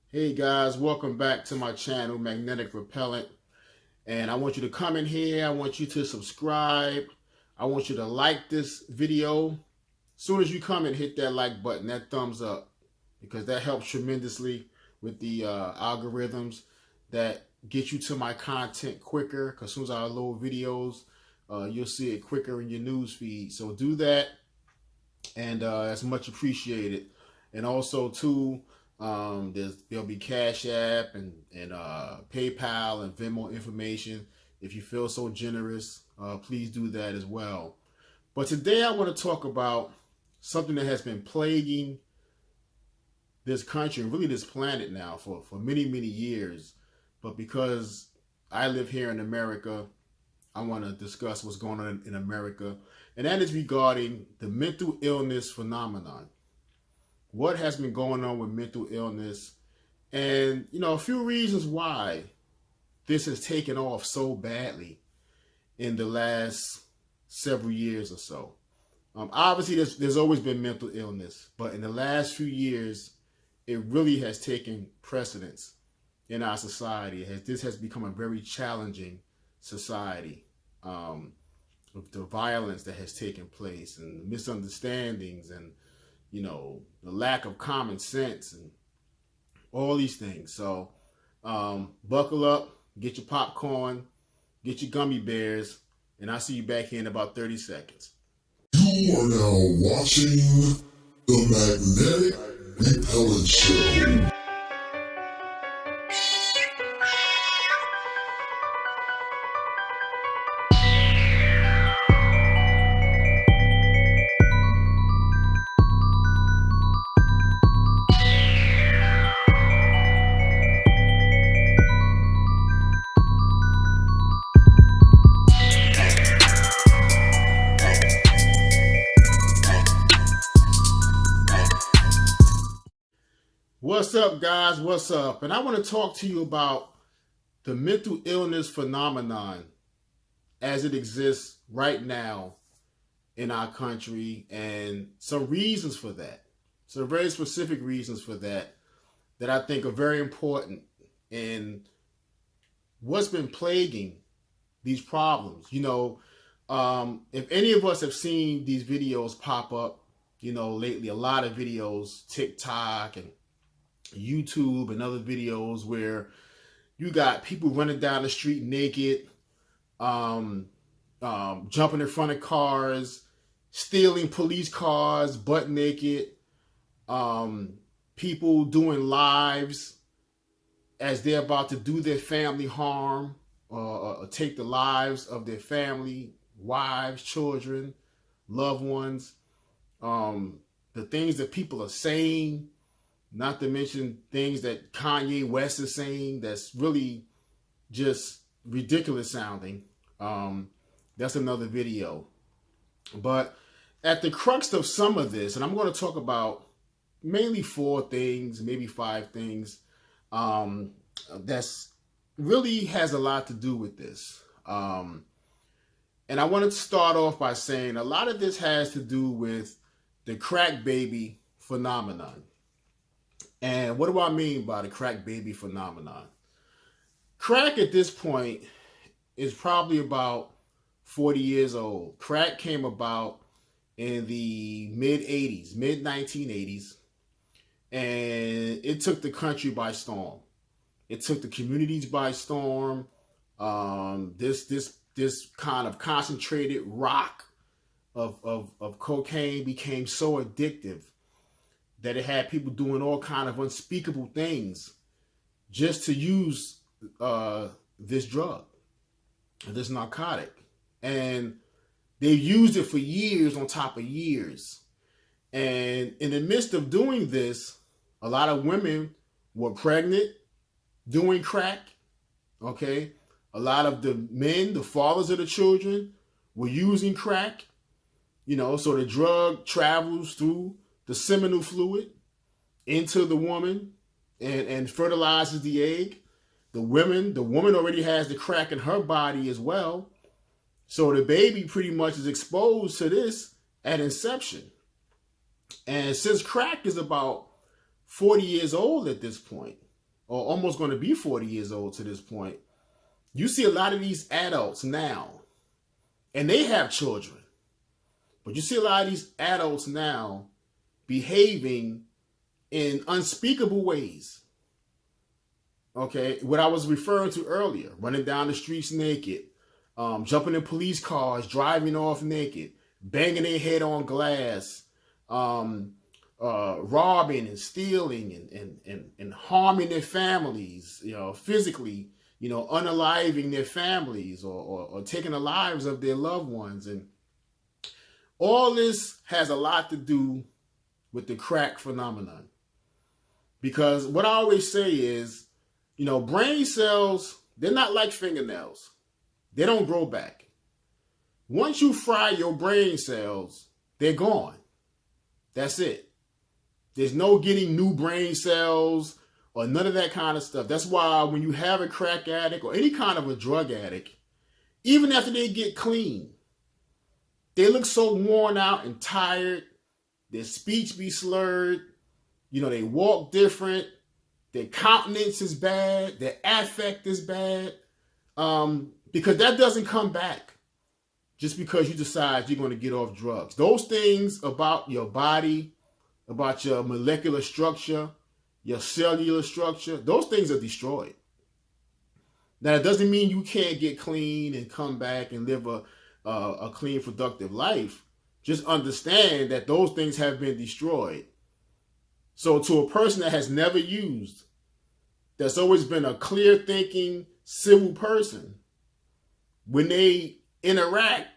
Hey guys, welcome back to my channel, Magnetic Repellent. And I want you to come in here. I want you to subscribe. I want you to like this video. As soon as you come and hit that like button, that thumbs up, because that helps tremendously with the algorithms that get you to my content quicker. Because as soon as I load videos, you'll see it quicker in your news feed. So do that, and that's much appreciated. And also too, there'll be Cash App and PayPal and Venmo information. If you feel so generous, please do that as well. But today I want to talk about something that has been plaguing this country and really this planet now for many, many years. But because I live here in America, I want to discuss what's going on in America. And that is regarding the mental illness phenomenon. What has been going on with mental illness, and a few reasons why this has taken off so badly in the last several years or so. Obviously, there's always been mental illness, but in the last few years, it really has taken precedence in our society. This has become a very challenging society. With the violence that has taken place and the misunderstandings and the lack of common sense and all these things. So buckle up, get your popcorn, get your gummy bears, and I'll see you back here in about 30 seconds. You are now watching the Magnetic Repellent Show. What's up, guys? What's up? And I want to talk to you about the mental illness phenomenon as it exists right now in our country and some reasons for that. Some very specific reasons for that I think are very important in what's been plaguing these problems. If any of us have seen these videos pop up, lately, a lot of videos, TikTok and YouTube and other videos where you got people running down the street naked, jumping in front of cars, stealing police cars, butt naked, people doing lives as they're about to do their family harm or take the lives of their family, wives, children, loved ones. The things that people are saying, not to mention things that Kanye West is saying that's really just ridiculous sounding. That's another video. But at the crux of some of this, and I'm going to talk about mainly 4 things, maybe 5 things, that's really has a lot to do with this. And I want to start off by saying a lot of this has to do with the crack baby phenomenon. And what do I mean by the crack baby phenomenon? Crack at this point is probably about 40 years old. Crack came about in the mid-80s, mid-1980s, and it took the country by storm. It took the communities by storm. This kind of concentrated rock of cocaine became so addictive that it had people doing all kind of unspeakable things just to use this drug, this narcotic. And they used it for years on top of years. And in the midst of doing this, a lot of women were pregnant doing crack, okay? A lot of the men, the fathers of the children, were using crack, so the drug travels through the seminal fluid into the woman and fertilizes the egg. The woman already has the crack in her body as well. So the baby pretty much is exposed to this at inception. And since crack is about 40 years old at this point, or almost going to be 40 years old to this point, you see a lot of these adults now, and they have children, but you see a lot of these adults now behaving in unspeakable ways. Okay, what I was referring to earlier, running down the streets naked, jumping in police cars, driving off naked, banging their head on glass, robbing and stealing and harming their families, physically, unaliving their families or taking the lives of their loved ones. And all this has a lot to do with the crack phenomenon. Because what I always say is, brain cells, they're not like fingernails. They don't grow back. Once you fry your brain cells, they're gone. That's it. There's no getting new brain cells or none of that kind of stuff. That's why when you have a crack addict or any kind of a drug addict, even after they get clean, they look so worn out and tired. Their speech be slurred. They walk different. Their countenance is bad. Their affect is bad. Because that doesn't come back just because you decide you're going to get off drugs. Those things about your body, about your molecular structure, your cellular structure, those things are destroyed. Now, it doesn't mean you can't get clean and come back and live a clean, productive life. Just understand that those things have been destroyed. So to a person that has never used, that's always been a clear thinking, civil person, when they interact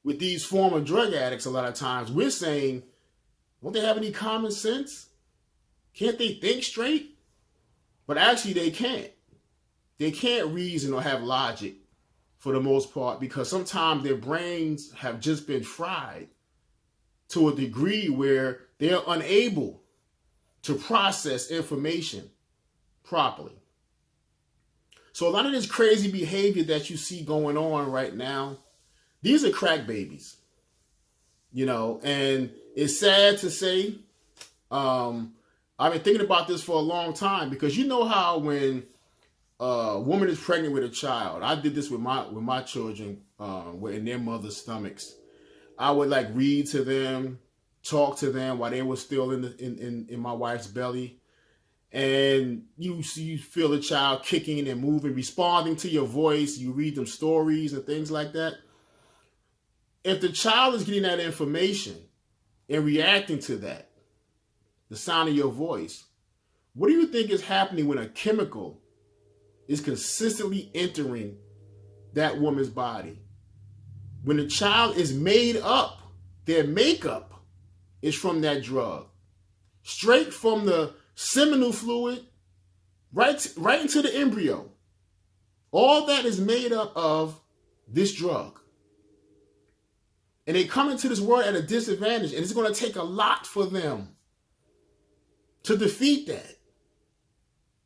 with these former drug addicts, a lot of times we're saying, don't they have any common sense? Can't they think straight? But actually they can't. They can't reason or have logic for the most part, because sometimes their brains have just been fried to a degree where they're unable to process information properly. So a lot of this crazy behavior that you see going on right now, these are crack babies, and it's sad to say, I've been thinking about this for a long time, because you know how when a woman is pregnant with a child, I did this with my children, were in their mother's stomachs. I would read to them, talk to them while they were still in my wife's belly. And you feel the child kicking and moving, responding to your voice. You read them stories and things like that. If the child is getting that information and reacting to that, the sound of your voice, what do you think is happening when a chemical is consistently entering that woman's body? When the child is made up, their makeup is from that drug. Straight from the seminal fluid, right into the embryo. All that is made up of this drug. And they come into this world at a disadvantage, and it's going to take a lot for them to defeat that.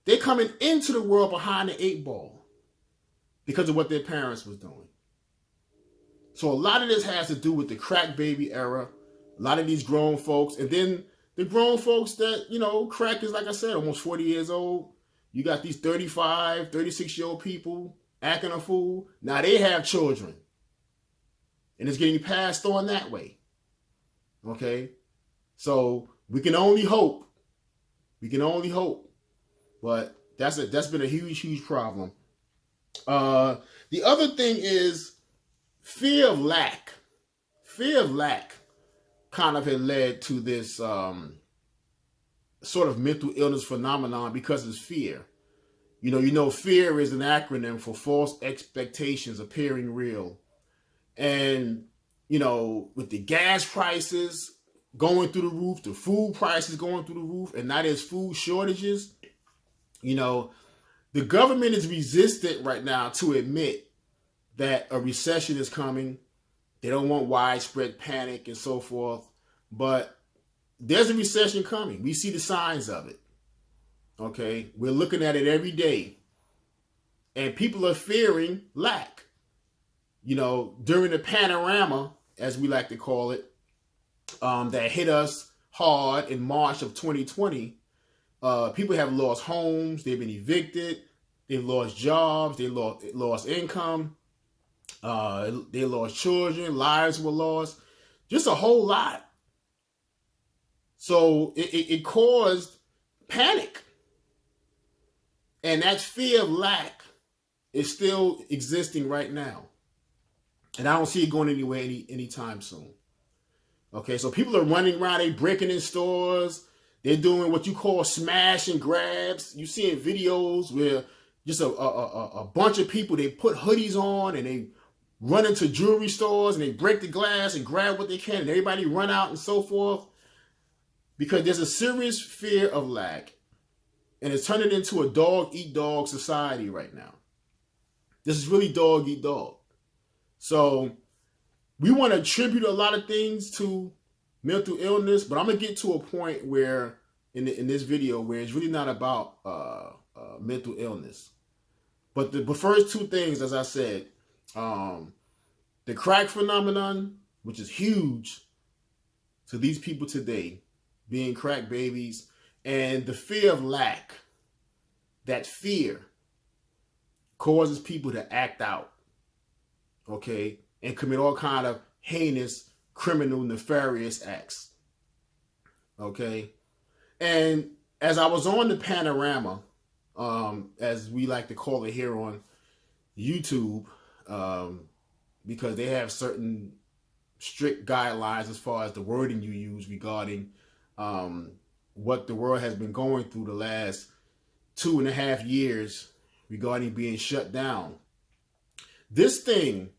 They're coming into the world behind the 8 ball because of what their parents was doing. So a lot of this has to do with the crack baby era, a lot of these grown folks, and then the grown folks that, crack is, like I said, almost 40 years old. You got these 35, 36-year-old people acting a fool. Now they have children. And it's getting passed on that way. Okay? So we can only hope. We can only hope. But that's been a huge, huge problem. The other thing is fear of lack. Fear of lack kind of had led to this sort of mental illness phenomenon because it's fear. Fear is an acronym for false expectations appearing real. And, with the gas prices going through the roof, the food prices going through the roof, and now there's food shortages, the government is resistant right now to admit that a recession is coming. They don't want widespread panic and so forth. But there's a recession coming. We see the signs of it. Okay? We're looking at it every day. And people are fearing lack. During the panorama, as we like to call it, that hit us hard in March of 2020, People have lost homes. They've been evicted. They've lost jobs. They lost income. They lost children. Lives were lost. Just a whole lot. So it caused panic. And that fear of lack is still existing right now. And I don't see it going anywhere anytime soon. Okay, so people are running around, they breaking in stores, they're doing what you call smash and grabs. You seeing videos where just a bunch of people, they put hoodies on and they run into jewelry stores and they break the glass and grab what they can and everybody run out and so forth. Because there's a serious fear of lack and it's turning into a dog-eat-dog society right now. This is really dog-eat-dog. So we want to attribute a lot of things to mental illness, but I'm going to get to a point where in this video where it's really not about mental illness. But the first two things, as I said, the crack phenomenon, which is huge to these people today, being crack babies, and the fear of lack. That fear causes people to act out, okay, and commit all kind of heinous, criminal, nefarious acts, okay? And as I was on the panorama, as we like to call it here on YouTube, because they have certain strict guidelines as far as the wording you use regarding what the world has been going through the last 2.5 years regarding being shut down. This thing,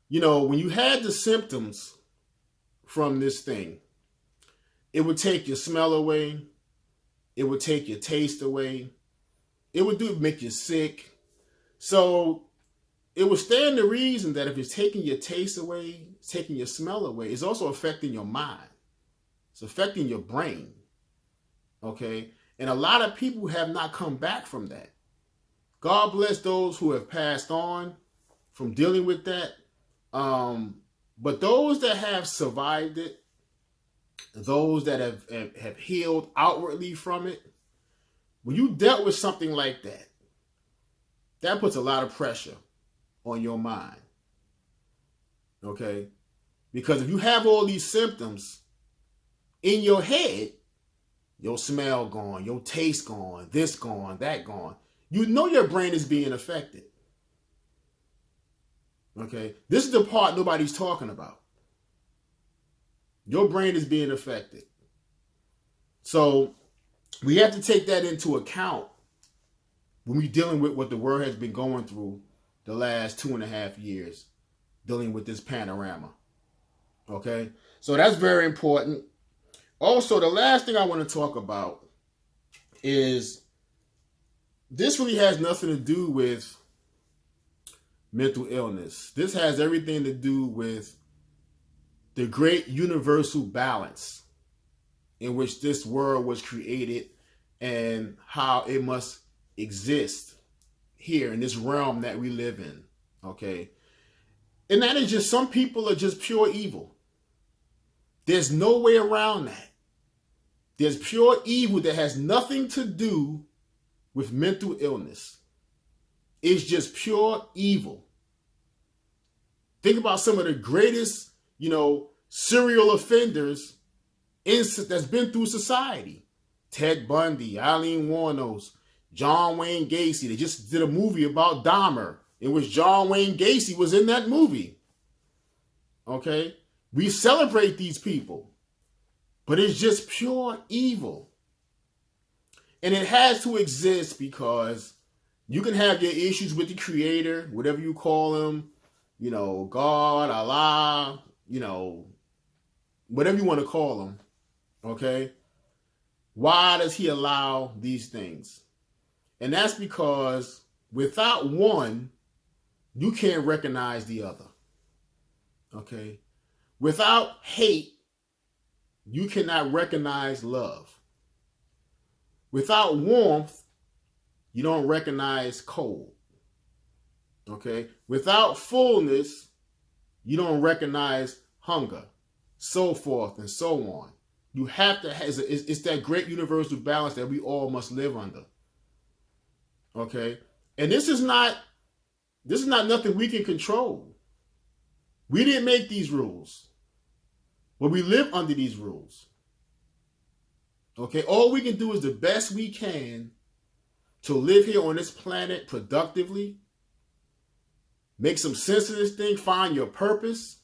you know, when you had the symptoms from this thing, it would take your smell away. It would take your taste away. It would make you sick. So it would stand to reason that if it's taking your taste away, it's taking your smell away, it's also affecting your mind. It's affecting your brain. Okay? And a lot of people have not come back from that. God bless those who have passed on from dealing with that. But those that have survived it, those that have healed outwardly from it, when you dealt with something like that, that puts a lot of pressure on your mind. Okay? Because if you have all these symptoms in your head, your smell gone, your taste gone, this gone, that gone, you know your brain is being affected. Okay? This is the part nobody's talking about. Your brain is being affected. So we have to take that into account when we're dealing with what the world has been going through the last 2.5 years, dealing with this panorama. Okay? So that's very important. Also, the last thing I want to talk about is this really has nothing to do with mental illness. This has everything to do with the great universal balance in which this world was created and how it must exist here in this realm that we live in. Okay? And that is just, some people are just pure evil. There's no way around that. There's pure evil that has nothing to do with mental illness. It's just pure evil. Think about some of the greatest, serial offenders that's been through society. Ted Bundy, Eileen Wuornos, John Wayne Gacy. They just did a movie about Dahmer in which John Wayne Gacy was in that movie. Okay? We celebrate these people, but it's just pure evil. And it has to exist because you can have your issues with the creator, whatever you call him, God, Allah, whatever you want to call him. Okay? Why does he allow these things? And that's because without one, you can't recognize the other. Okay? Without hate, you cannot recognize love. Without warmth, you don't recognize cold. Okay? Without fullness, you don't recognize hunger, so forth and so on. You have to have, it's that great universal balance that we all must live under. Okay? And this is not nothing we can control. We didn't make these rules, but we live under these rules. Okay? All we can do is the best we can to live here on this planet productively, make some sense of this thing, find your purpose.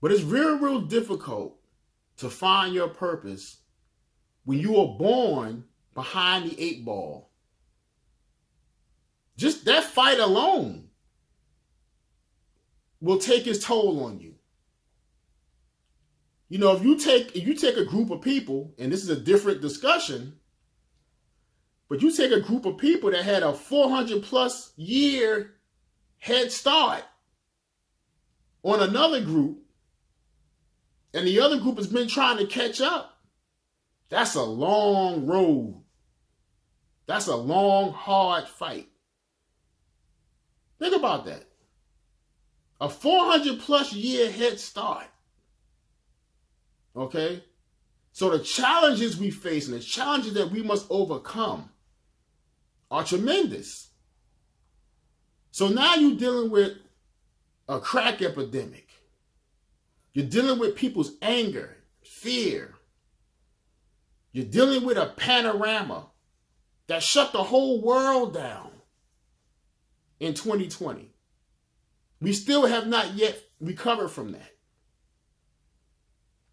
But it's real, real difficult to find your purpose when you are born behind the 8 ball. Just that fight alone will take its toll on you. You know, if you take a group of people, and this is a different discussion, but you take a group of people that had a 400 plus year head start on another group, and the other group has been trying to catch up. That's a long road. That's a long, hard fight. Think about that. A 400 plus year head start. Okay? So the challenges we face and the challenges that we must overcome are tremendous. So now you're dealing with a crack epidemic. You're dealing with people's anger, fear. You're dealing with a panorama that shut the whole world down in 2020. We still have not yet recovered from that.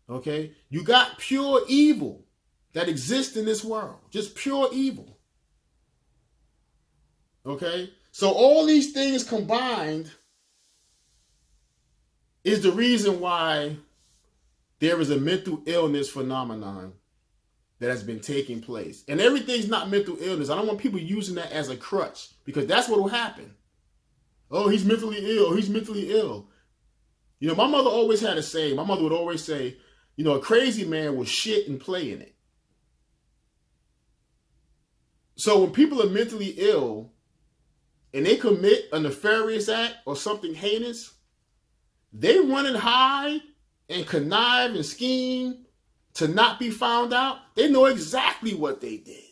Okay? You got pure evil that exists in this world. Just pure evil. Okay? So all these things combined is the reason why there is a mental illness phenomenon that has been taking place. And everything's not mental illness. I don't want people using that as a crutch, because that's what will happen. Oh, he's mentally ill. He's mentally ill. You know, my mother always had a saying. My mother would always say, you know, a crazy man will shit and play in it. So when people are mentally ill and they commit a nefarious act or something heinous, they run and hide and connive and scheme to not be found out. They know exactly what they did.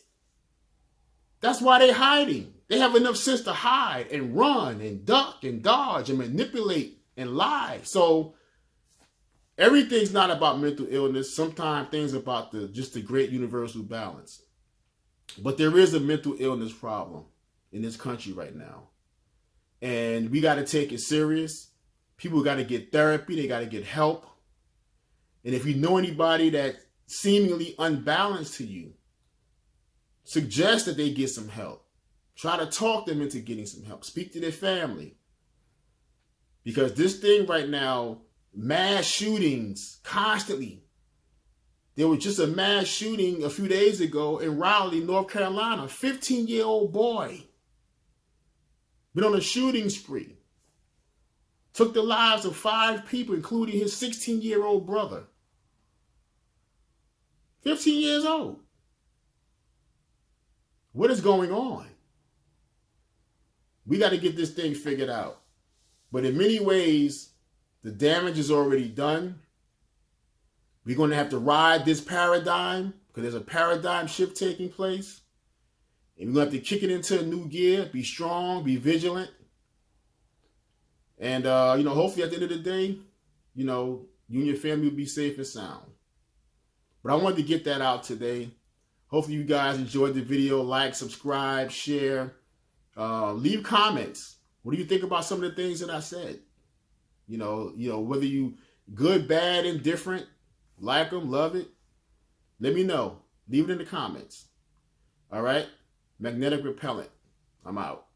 That's why they're hiding. They have enough sense to hide and run and duck and dodge and manipulate and lie. So everything's not about mental illness. Sometimes things about just the great universal balance. But there is a mental illness problem in this country right now. And we got to take it serious. People got to get therapy. They got to get help. And if you know anybody that's seemingly unbalanced to you, suggest that they get some help. Try to talk them into getting some help. Speak to their family. Because this thing right now, mass shootings constantly. There was just a mass shooting a few days ago in Raleigh, North Carolina. 15-year-old boy. Been on a shooting spree. Took the lives of 5 people, including his 16-year-old brother. 15 years old. What is going on? We got to get this thing figured out. But in many ways, the damage is already done. We're going to have to ride this paradigm because there's a paradigm shift taking place. And we're going to have to kick it into a new gear, be strong, be vigilant. And, hopefully at the end of the day, you and your family will be safe and sound. But I wanted to get that out today. Hopefully you guys enjoyed the video. Like, subscribe, share, leave comments. What do you think about some of the things that I said? Whether you good, bad, indifferent, like them, love it. Let me know. Leave it in the comments. All right? Magnetic Repellent. I'm out.